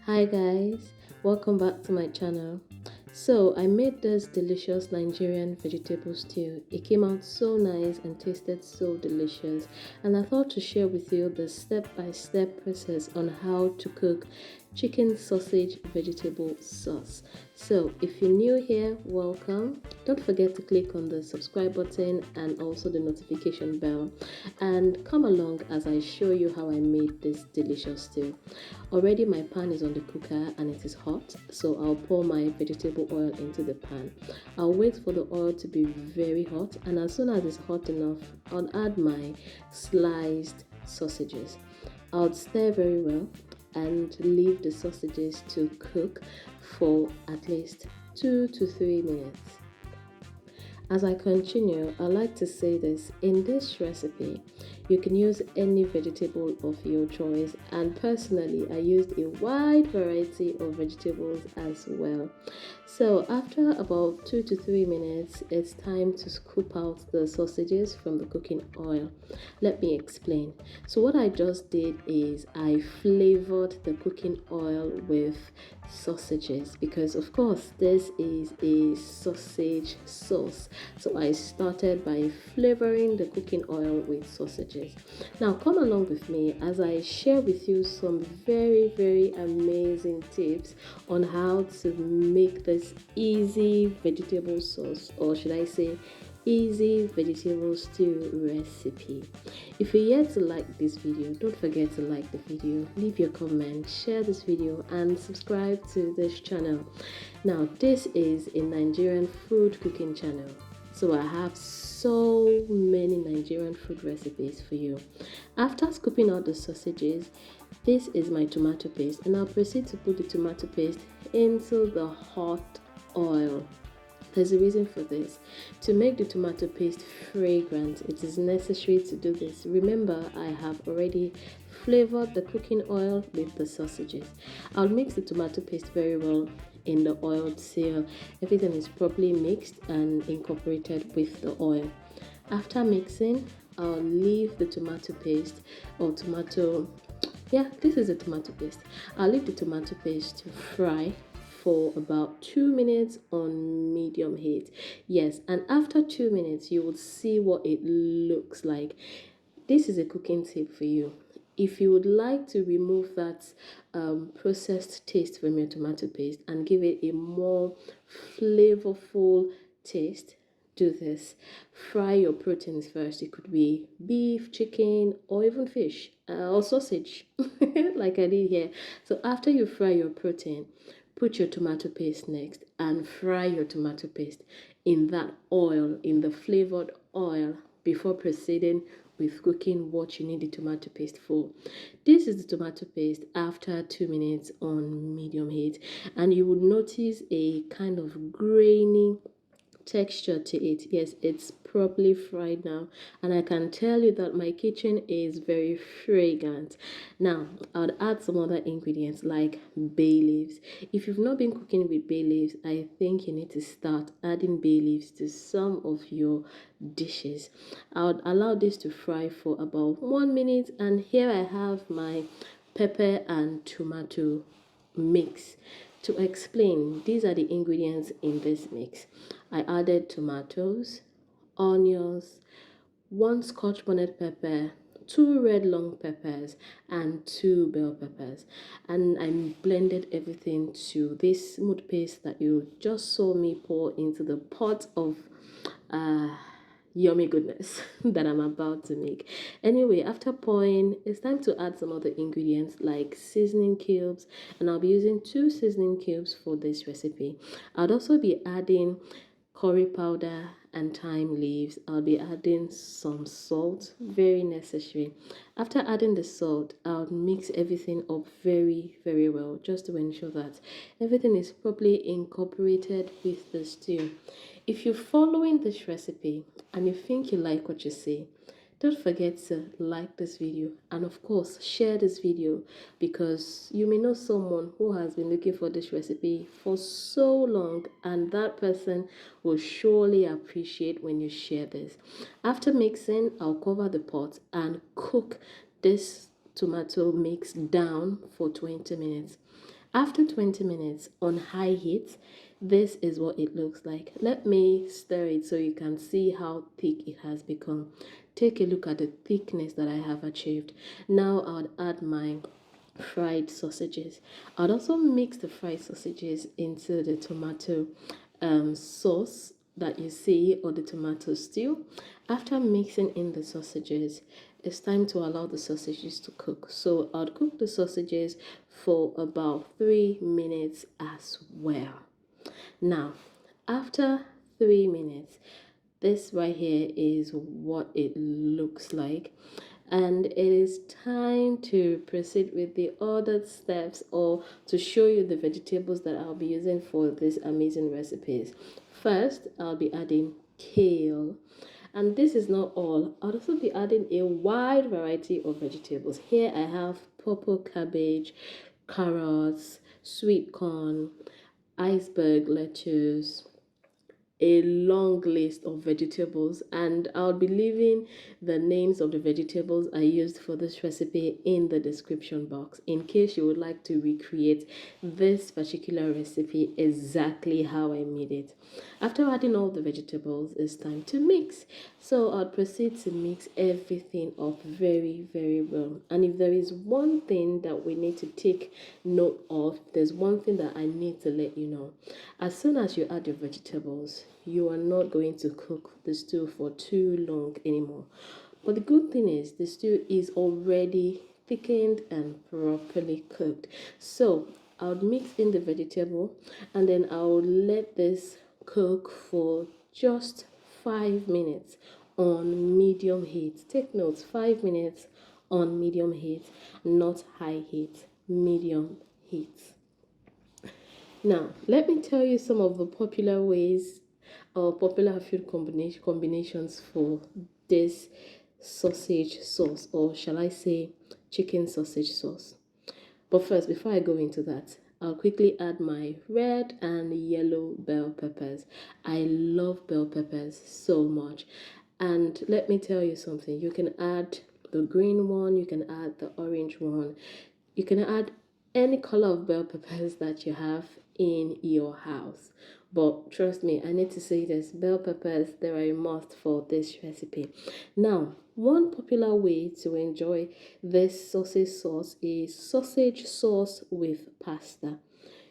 Hi guys, welcome back to my channel. So I made this delicious Nigerian vegetable stew. It came out so nice and tasted so delicious, and I thought to share with you the step-by-step process on how to cook chicken sausage vegetable sauce. So if you're new here, welcome. Don't forget to click on the subscribe button and also the notification bell, and come along as I show you how I made this delicious stew. Already my pan is on the cooker and it is hot, so I'll pour my vegetable oil into the pan. I'll wait for the oil to be very hot, and as soon as it's hot enough, I'll add my sliced sausages. I'll stir very well and leave the sausages to cook for at least 2 to 3 minutes. As I continue, I like to say this: in this recipe, you can use any vegetable of your choice, and personally, I used a wide variety of vegetables as well. So, after about 2 to 3 minutes, it's time to scoop out the sausages from the cooking oil. Let me explain. So, what I just did is I flavored the cooking oil with sausages because, of course, this is a sausage sauce. So I started by flavoring the cooking oil with sausages. Now come along with me as I share with you some very amazing tips on how to make this easy vegetable sauce, or should I say easy vegetable stew recipe. If you're yet to like this video, don't forget to like the video, leave your comment, share this video, and subscribe to this channel. Now this is a Nigerian food cooking channel, so I have so many Nigerian food recipes for you. After scooping out the sausages, this is my tomato paste, and I'll proceed to put the tomato paste into the hot oil. There's a reason for this. To make the tomato paste fragrant, it is necessary to do this. Remember, I have already flavored the cooking oil with the sausages. I'll mix the tomato paste very well in the oil till everything is properly mixed and incorporated with the oil. After mixing, I'll leave the tomato paste or tomato, yeah, this is a tomato paste. I'll leave the tomato paste to fry for about 2 minutes on medium heat. Yes, and after 2 minutes, you will see what it looks like. This is a cooking tip for you. If you would like to remove that processed taste from your tomato paste and give it a more flavorful taste, do this. Fry your proteins first. It could be beef, chicken, or even fish or sausage, like I did here. So after you fry your protein, put your tomato paste next and fry your tomato paste in that oil, in the flavored oil, before proceeding with cooking what you need the tomato paste for. This is the tomato paste after 2 minutes on medium heat, and you would notice a kind of grainy texture to it. Yes, it's properly fried now, and I can tell you that my kitchen is very fragrant. Now I'll add some other ingredients like bay leaves. If you've not been cooking with bay leaves, I think you need to start adding bay leaves to some of your dishes. I'll allow this to fry for about 1 minute, and here I have my pepper and tomato mix. To explain, these are the ingredients in this mix. I added tomatoes, onions, 1 Scotch bonnet pepper, 2 red long peppers, and 2 bell peppers. And I blended everything to this smooth paste that you just saw me pour into the pot of yummy goodness that I'm about to make. Anyway, after pouring, it's time to add some other ingredients like seasoning cubes, and I'll be using 2 seasoning cubes for this recipe. I'll also be adding curry powder and thyme leaves. I'll be adding some salt, very necessary. After adding the salt, I'll mix everything up very well, just to ensure that everything is properly incorporated with the stew. If you're following this recipe and you think you like what you see, don't forget to like this video, and of course share this video, because you may know someone who has been looking for this recipe for so long, and that person will surely appreciate when you share this. After mixing, I'll cover the pot and cook this tomato mix down for 20 minutes. After 20 minutes on high heat, this is what it looks like. Let me stir it so you can see how thick it has become. Take a look at the thickness that I have achieved. Now I'll add my fried sausages. I'd also mix the fried sausages into the tomato sauce that you see, or the tomato stew. After mixing in the sausages, it's time to allow the sausages to cook. So I'll cook the sausages for about 3 minutes as well. Now, after 3 minutes, this right here is what it looks like, and it is time to proceed with the other steps, or to show you the vegetables that I'll be using for this amazing recipes. First, I'll be adding kale, and this is not all. I'll also be adding a wide variety of vegetables. Here I have purple cabbage, carrots, sweet corn, iceberg lettuce, a long list of vegetables, and I'll be leaving the names of the vegetables I used for this recipe in the description box in case you would like to recreate this particular recipe exactly how I made it. After adding all the vegetables, it's time to mix. So I'll proceed to mix everything up very, very well. And if there is one thing that we need to take note of, there's one thing that I need to let you know. As soon as you add your vegetables, you are not going to cook the stew for too long anymore. But the good thing is the stew is already thickened and properly cooked. So I'll mix in the vegetable, and then I'll let this cook for just 5 minutes on medium heat. Take note, 5 minutes on medium heat, not high heat, medium heat. Now, let me tell you some of the popular ways or popular food combinations for this sausage sauce, or shall I say chicken sausage sauce. But first, before I go into that, I'll quickly add my red and yellow bell peppers. I love bell peppers so much. And let me tell you something, you can add the green one, you can add the orange one, you can add any color of bell peppers that you have in your house. But trust me, I need to say this, bell peppers, they're a must for this recipe. Now, one popular way to enjoy this sausage sauce is sausage sauce with pasta.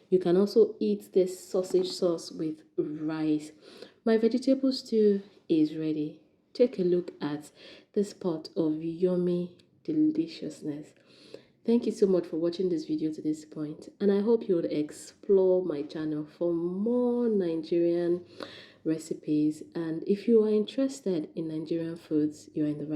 You can also eat this sausage sauce with rice. My vegetable stew is ready. Take a look at this pot of yummy deliciousness. Thank you so much for watching this video to this point, and I hope you would explore my channel for more Nigerian recipes. And if you are interested in Nigerian foods, you're in the right